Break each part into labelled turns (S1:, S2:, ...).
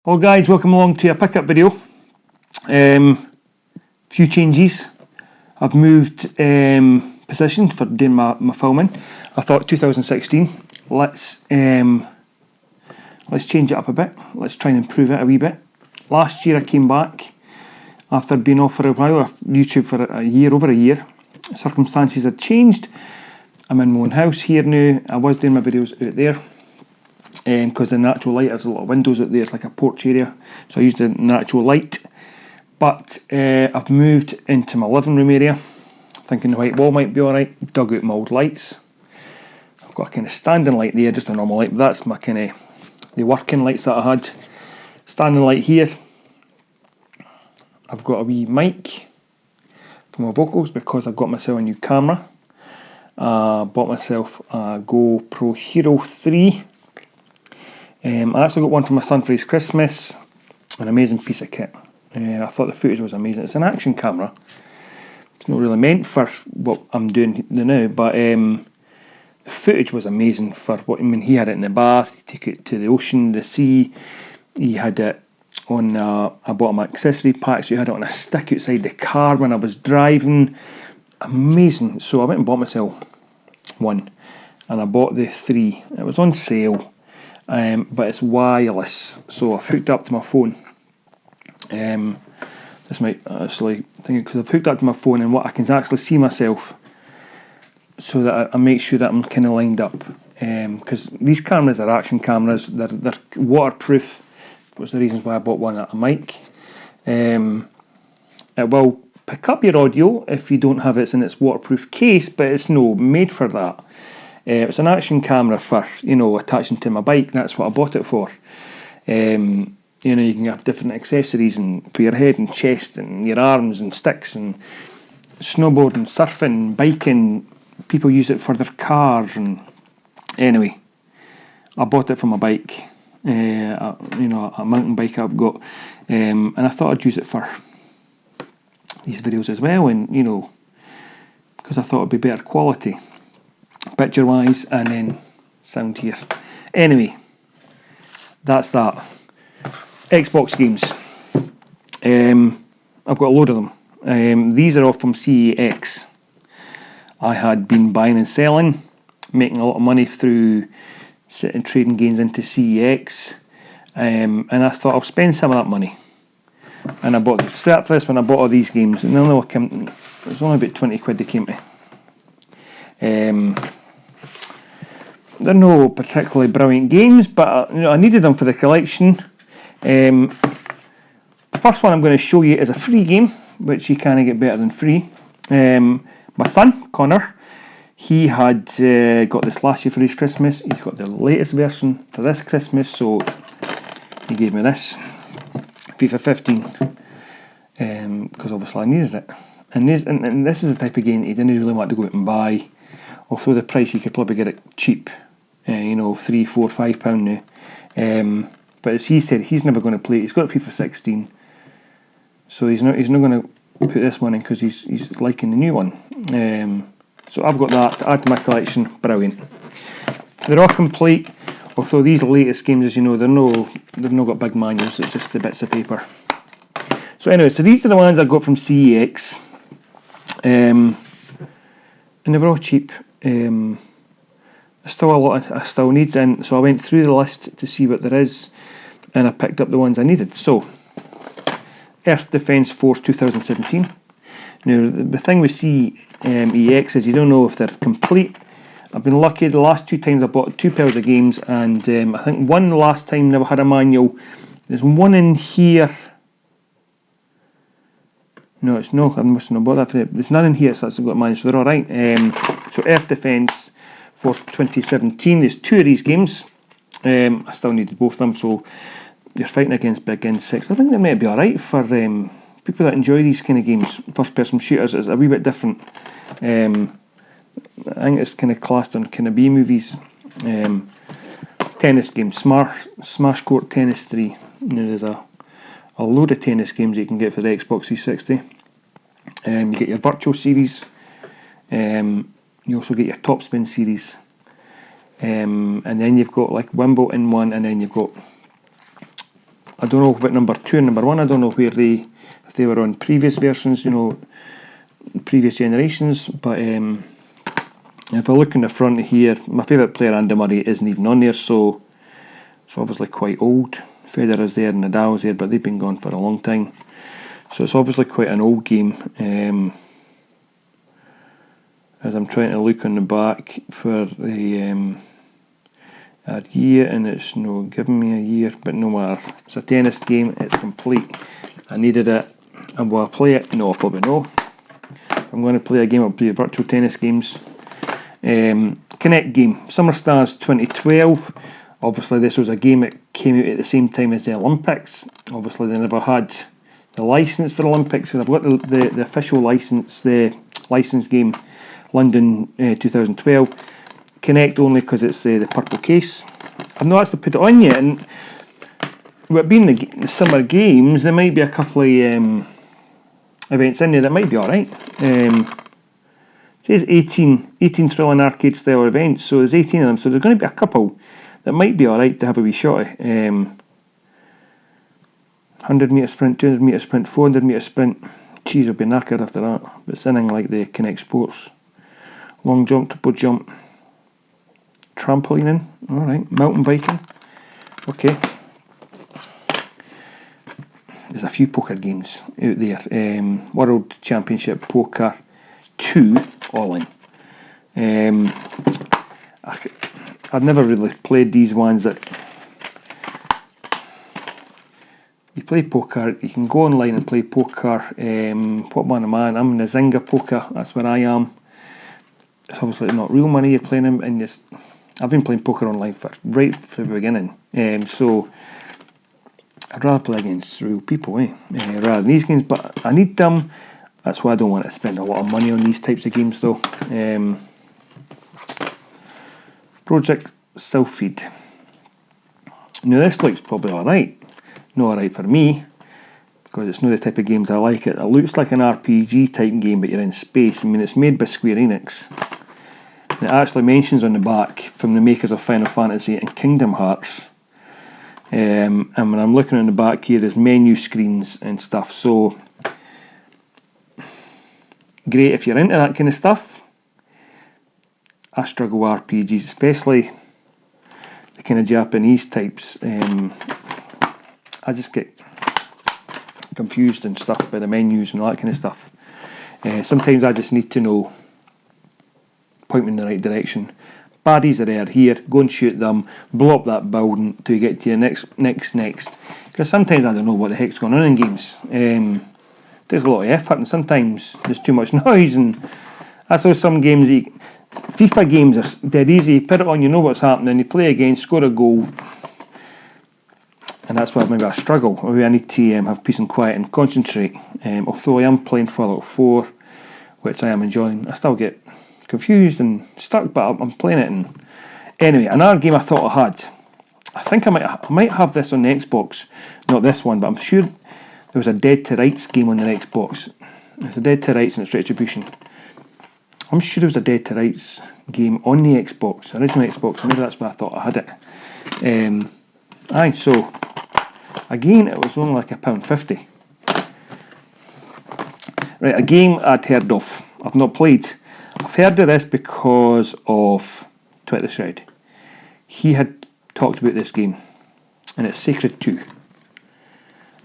S1: Hello guys, welcome along to a pickup video. Few changes. I've moved position for doing my filming. I thought 2016, let's change it up a bit. Let's try and improve it a wee bit. Last year I came back after being off for a while, off YouTube for over a year. Circumstances had changed. I'm in my own house here now. I was doing my videos out there. Because the natural light, there's a lot of windows out there, it's like a porch area, so I used the natural light. But I've moved into my living room area, thinking the white wall might be alright. Dug out my old lights. I've got a kind of standing light there, just a normal light, but that's my kind of the working lights that I had. Standing light here. I've got a wee mic for my vocals because I've got myself a new camera. Bought myself a GoPro Hero 3. I actually got one for my son for his Christmas. An amazing piece of kit. I thought the footage was amazing. It's an action camera. It's not really meant for what I'm doing now, but the footage was amazing for what, I mean, he had it in the bath, he took it to the ocean, the sea. He had it on, I bought him an accessory pack, so he had it on a stick outside the car when I was driving. Amazing. So I went and bought myself one, and I bought the 3. It was on sale. But it's wireless, so I've hooked up to my phone. This might actually think, because I've hooked up to my phone and what I can actually see myself, so that I make sure that I'm kind of lined up. Because these cameras are action cameras, they're waterproof. What's the reasons why I bought one? A mic. It will pick up your audio if you don't have it in its waterproof case, but it's no made for that. It's an action camera for, attaching to my bike. That's what I bought it for. You can have different accessories for your head and chest and your arms and sticks and snowboarding, surfing, biking. People use it for their cars. And anyway, I bought it for my bike. A mountain bike I've got, and I thought I'd use it for these videos as well. And because I thought it'd be better quality, picture wise, and then sound here. Anyway, that's that. Xbox games. I've got a load of them. These are all from CEX. I had been buying and selling, making a lot of money through trading gains into CEX, and I thought I'll spend some of that money. And I bought the start first when I bought all these games, and it was only about 20 quid they came to. They're no particularly brilliant games, but I needed them for the collection. The first one I'm going to show you is a free game, which you can't get better than free. My son, Connor, he had got this last year for his Christmas. He's got the latest version for this Christmas, so he gave me this, FIFA 15, because obviously I needed it. And this is the type of game he didn't really want to go out and buy. Although the price, you could probably get it cheap, £3, £4, £5 now. But as he said, he's never going to play it. He's got FIFA 16, so he's not going to put this one in because he's liking the new one. So I've got that to add to my collection. Brilliant. They're all complete. Although these latest games, as you know, they've not got big manuals. It's just the bits of paper. So anyway, so these are the ones I got from CEX, and they were all cheap. There's still a lot I still need, and so I went through the list to see what there is, and I picked up the ones I needed. So, Earth Defence Force 2017. Now, the thing with CEX is you don't know if they're complete. I've been lucky. The last 2 times I bought 2 pairs of games, and I think one last time never had a manual. There's one in here. No, I must not have bought that for it. There's none in here, so that's got a manual, so they're alright. So Earth Defence Force 2017, there's 2 of these games. I still needed both of them, so you're fighting against big insects. I think they might be alright for people that enjoy these kind of games. First person shooters is a wee bit different. I think it's kind of classed on kind of B movies. Tennis games, Smash Court Tennis 3. There's a load of tennis games you can get for the Xbox 360. You get your Virtual Series. You also get your Topspin Series. And then you've got like Wimbledon one, and then you've got I don't know about number 2 and number 1. I don't know if they were on previous versions, previous generations. But if I look in the front here, my favourite player, Andy Murray, isn't even on there, so it's obviously quite old. Federer's there and Nadal's there, but they've been gone for a long time. So it's obviously quite an old game. As I'm trying to look on the back for the a year, and it's no giving me a year, but no matter. It's a tennis game, it's complete. I needed it, and will I play it? No, probably no. I'm going to play a game, I'll play virtual tennis games. Connect game, Summer Stars 2012. Obviously this was a game that came out at the same time as the Olympics. Obviously they never had the licence for the Olympics, so they've got the official licence, the licence game, London 2012. Connect only because it's the purple case. I've not actually put it on yet, and with being the summer games, there might be a couple of events in there that might be alright. It says 18 thrilling arcade style events, so there's 18 of them, so there's going to be a couple that might be alright to have a wee shot at. 100 metre sprint, 200 metre sprint, 400 metre sprint. Jeez, I'll be knackered after that. But it's anything like the Connect Sports. Long jump, triple jump, trampolining, alright, mountain biking. Okay. There's a few poker games out there. World Championship Poker 2 All In. I've never really played these ones that you play poker, you can go online and play poker. What one am I? I'm in the Zynga Poker, that's where I am. It's obviously not real money you're playing in, and I've been playing poker online right from the beginning. So I'd rather play against real people, rather than these games, but I need them. That's why I don't want to spend a lot of money on these types of games though. Project Sylphid. Now this looks probably alright. Not alright for me, because it's not the type of games I like. It looks like an RPG type game, but you're in space. I mean, it's made by Square Enix. It actually mentions on the back from the makers of Final Fantasy and Kingdom Hearts. And when I'm looking on the back here, there's menu screens and stuff. So great if you're into that kind of stuff. I struggle with RPGs, especially the kind of Japanese types. I just get confused and stuff by the menus and all that kind of stuff. Sometimes I just need to know, point me in the right direction. Baddies are there, here, go and shoot them, blow up that building till you get to your next. Because sometimes I don't know what the heck's going on in games. There's a lot of effort, and sometimes there's too much noise, and that's how some games, FIFA games are dead easy. You put it on, you know what's happening, you play again, score a goal, and that's why maybe I struggle. Maybe I need to have peace and quiet and concentrate. Although I am playing Fallout 4, which I am enjoying, I still get confused and stuck, but I'm playing it. And anyway, another game I thought I had, I think I might have this on the Xbox, not this one, but I'm sure there was a Dead to Rights game on the Xbox. There's a Dead to Rights and its Retribution. I'm sure there was a Dead to Rights game on the Xbox, original Xbox, maybe that's why I thought I had it. So again, it was only like £1.50. Right, a game I'd heard of, I've not played. I've heard of this because of Twitter Shred. He had talked about this game, and it's Sacred 2.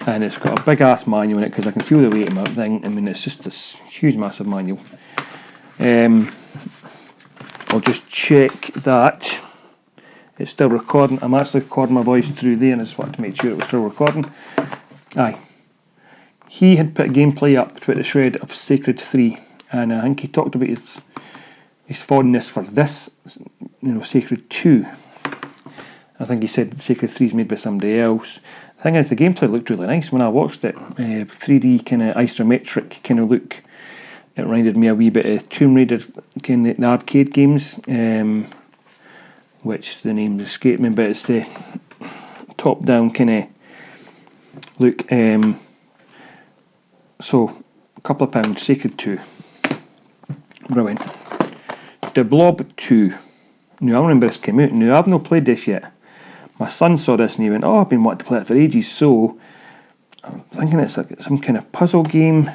S1: And it's got a big ass manual in it, because I can feel the weight of my thing. I mean, it's just this huge massive manual. I'll just check that it's still recording. I'm actually recording my voice through there, and I just wanted to make sure it was still recording. Aye. He had put a gameplay up to the Shred of Sacred 3, and I think he talked about his fondness for this, Sacred 2. I think he said Sacred 3 is made by somebody else. The thing is, the gameplay looked really nice when I watched it. 3D kind of isometric kind of look. It reminded me a wee bit of Tomb Raider, kind of the arcade games, which the name escaped me, but it's the top-down kind of look. So, a couple of pounds, Sacred 2. Brilliant. The Blob 2. Now, I remember this came out. Now, I've not played this yet, my son saw this and he went, "Oh, I've been wanting to play it for ages." So I'm thinking it's like some kind of puzzle game.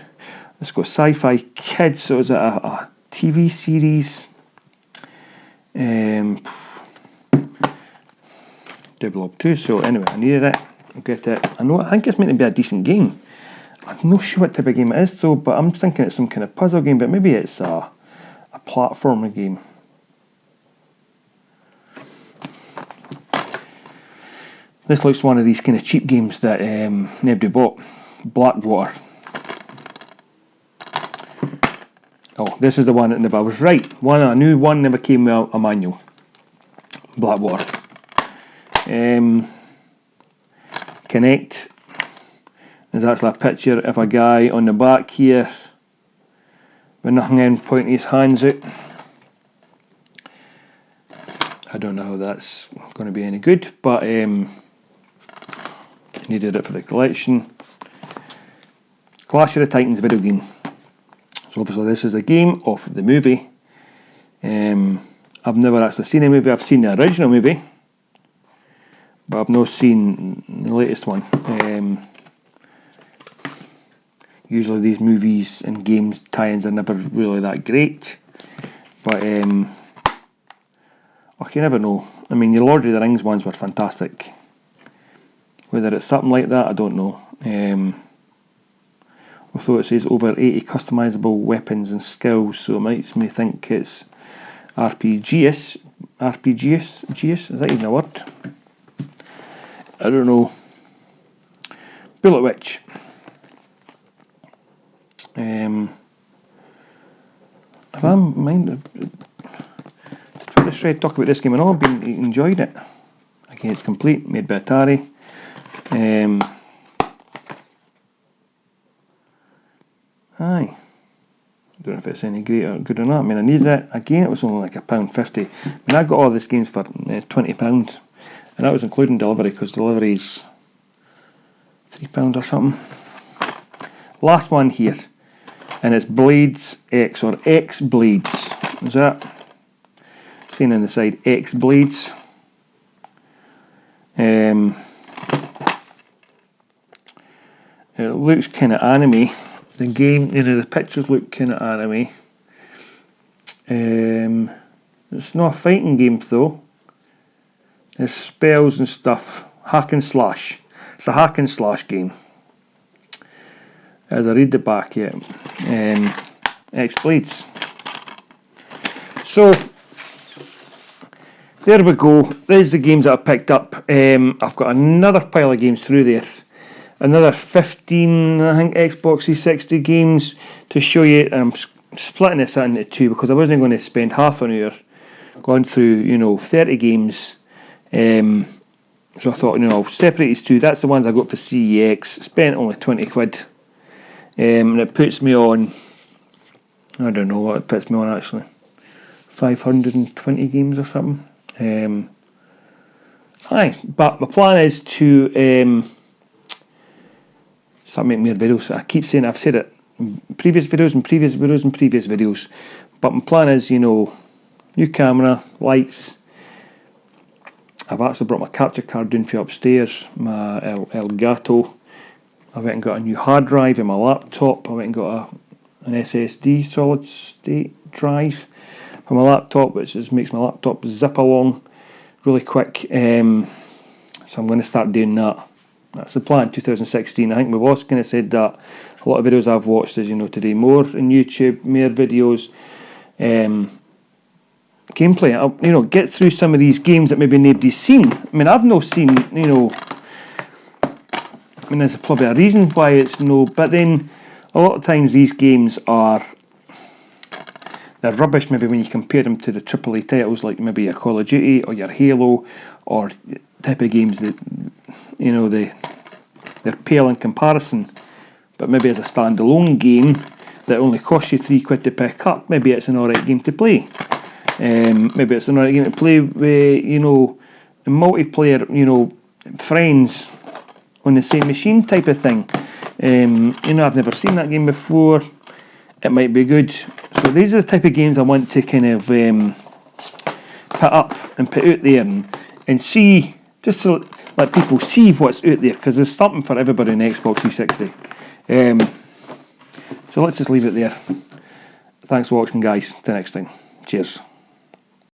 S1: It's got Sci-Fi Kids, so is it a TV series? Developed too. So anyway, I needed it. I'll get it. I think it's meant to be a decent game. I'm not sure what type of game it is though, but I'm thinking it's some kind of puzzle game, but maybe it's a platformer game. This looks one of these kind of cheap games that nobody bought. Blackwater. Oh, this is the one that I was right. I knew one never came with a manual. Blackwater. Connect. There's actually a picture of a guy on the back here with nothing in, pointing his hands out. I don't know how that's going to be any good, but needed it for the collection. Clash of the Titans video game. So obviously this is a game of the movie. I've never actually seen a movie. I've seen the original movie, but I've not seen the latest one. Usually these movies and games tie-ins are never really that great, but you never know. I mean, the Lord of the Rings ones were fantastic. Whether it's something like that, I don't know. Although it says over 80 customizable weapons and skills, so it makes me think it's RPGs. Is that even a word? I don't know. Bullet Witch. If I'm minded to talk about this game, and I've been enjoyed it. Again, it's complete, made by Atari. Aye. Don't know if it's any great or good or not. I mean, I needed it. Again, it was only like £1.50. I mean, I got all these games for £20, and that was including delivery, because delivery's £3 or something. Last one here, and it's Blades X, or X Blades. Is that? Saying on the side, X Blades. It looks kind of anime. The game, the pictures look kind of anime. It's not a fighting game though. There's spells and stuff. Hack and slash. It's a hack and slash game. As I read the back, yeah. X Blades. So there we go. There's the games that I've picked up. I've got another pile of games through there. Another 15, I think, Xbox 360 games to show you. And I'm splitting this into two because I wasn't going to spend half an hour going through, 30 games. So I thought, I'll separate these two. That's the ones I got for CEX. Spent only 20 quid. And it puts me on, I don't know what it puts me on actually. 520 games or something. But my plan is to start making more videos. I keep saying, I've said it in previous videos, but my plan is, new camera, lights. I've actually brought my capture card down for upstairs, my Elgato. I went and got a new hard drive in my laptop. I went and got an SSD, solid state drive for my laptop, which just makes my laptop zip along really quick. So I'm going to start doing that. That's the plan, 2016. I think we've also kind of said that a lot of videos I've watched, as you know, today, more on YouTube, more videos, gameplay. I'll, get through some of these games that maybe nobody's seen. I mean, I've not seen, there's probably a reason why it's no, but then a lot of times these games they're rubbish maybe when you compare them to the AAA titles like maybe your Call of Duty or your Halo or type of games that, they're pale in comparison. But maybe as a standalone game that only costs you £3 to pick up, maybe it's an alright game to play. Maybe it's an alright game to play with, multiplayer, friends on the same machine type of thing. I've never seen that game before. It might be good. So these are the type of games I want to kind of put up and put out there and see just so let people see what's out there, because there's something for everybody in Xbox 360. So let's just leave it there. Thanks for watching, guys. Till next time. Cheers.